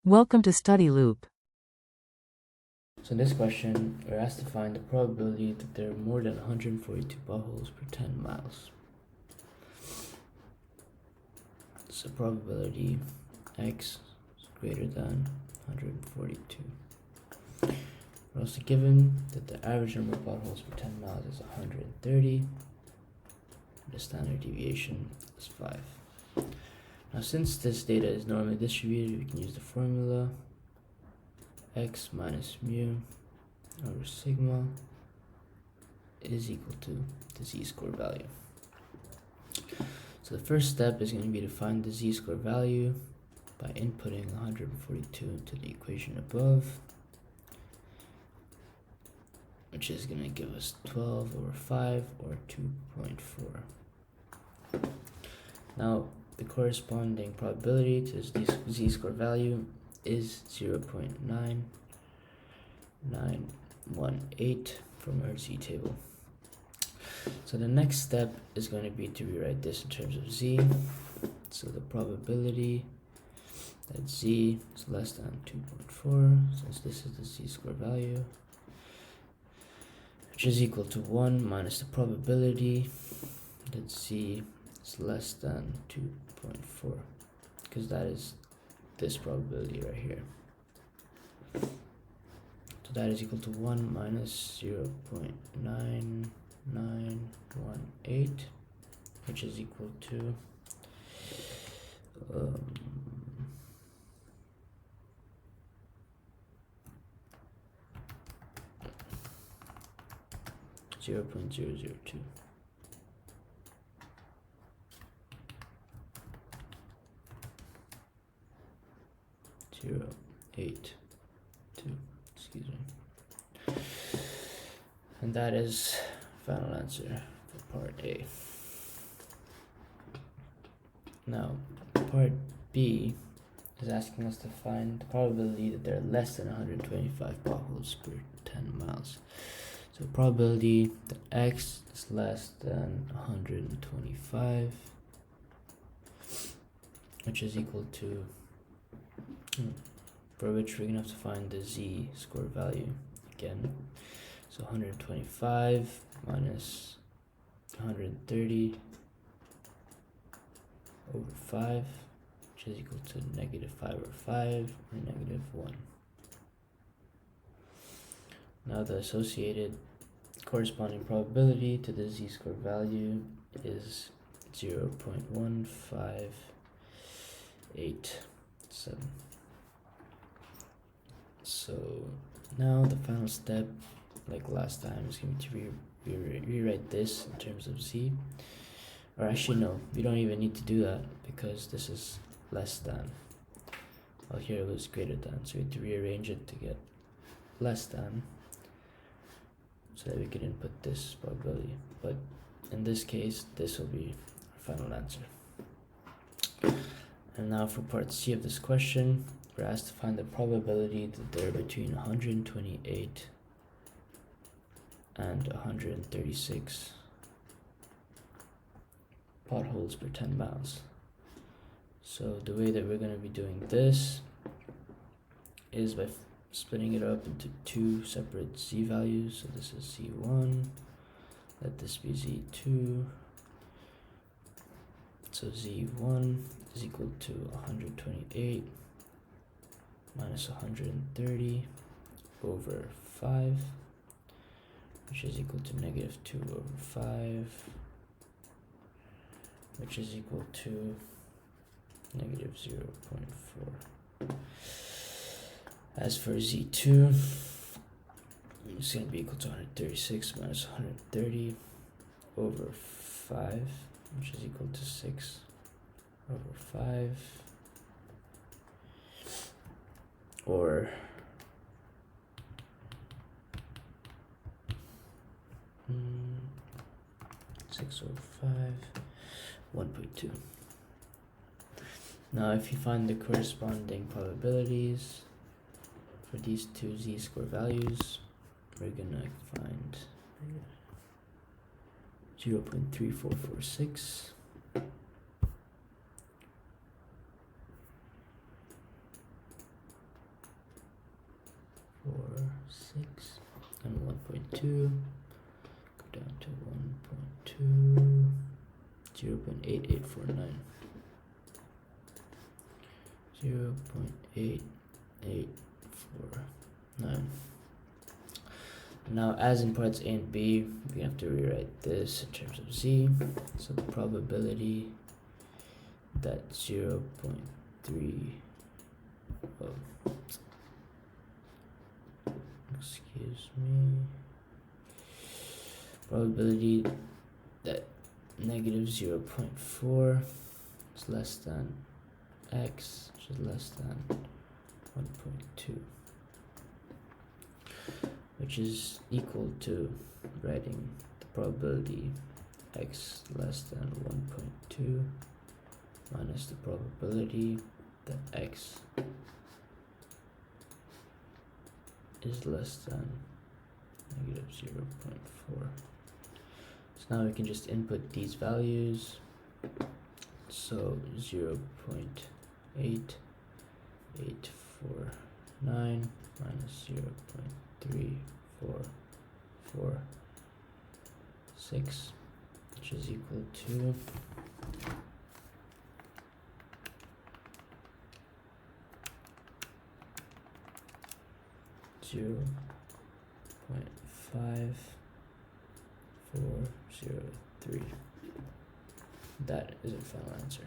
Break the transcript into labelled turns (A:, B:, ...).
A: Welcome to Study Loop.
B: So in this question, we're asked to find the probability that there are more than 142 potholes per 10 miles. So probability x is greater than 142. We're also given that the average number of potholes per 10 miles is 130. The standard deviation is 5. Now since this data is normally distributed, we can use the formula x minus mu over sigma is equal to the z-score value. So the first step is going to be to find the z-score value by inputting 142 into the equation above, which is going to give us 12 over 5 or 2.4. Now the corresponding probability to this z-score value is 0.9918 from our z table. So the next step is going to be to rewrite this in terms of z. So the probability that z is less than 2.4, since this is the z-score value, which is equal to 1 minus the probability that z is less than 2.4, because that is this probability right here. So that is equal to 1 minus 0.9918, which is equal to 0.002. Excuse me. And that is final answer for part A. Now, part B is asking us to find the probability that there are less than 125 potholes per 10 miles. So probability that x is less than 125, which is equal to, for which we're going to have to find the z-score value again. So 125 minus 130 over 5, which is equal to negative 5 over 5, or negative 1. Now the associated corresponding probability to the z-score value is 0.1587. So now the final step, like last time, is going to rewrite this in terms of z. Or actually no, we don't even need to do that because this is less than. Well, here it was greater than, so we have to rearrange it to get less than, so that we can input this probability. But in this case, this will be our final answer. And now for part C of this question, we're asked to find the probability that there are between 128 and 136 potholes per 10 miles. So the way that we're going to be doing this is by splitting it up into two separate z values. So this is z1, let this be z2. So z1 is equal to 128 minus 130 over 5, which is equal to negative 2 over 5, which is equal to negative 0.4. As for z2, it's going to be equal to 136 minus 130 over 5, which is equal to 6 over 5, or 6 over 5, 1.2. Now if you find the corresponding probabilities for these two z-score values, we're gonna find 0.3446, 0.46 and 1.2, go down to 1.2, 0.8849, 0.8849. Now, as in parts A and B, we have to rewrite this in terms of z. So the probability that 0.3, excuse me, probability that negative 0.4 is less than x, which is less than 1.2. Which is equal to writing the probability x less than 1.2 minus the probability that x is less than negative 0.4. So now we can just input these values. So 0.8849 minus 0.3446, which is equal to 0.5403. That is our final answer.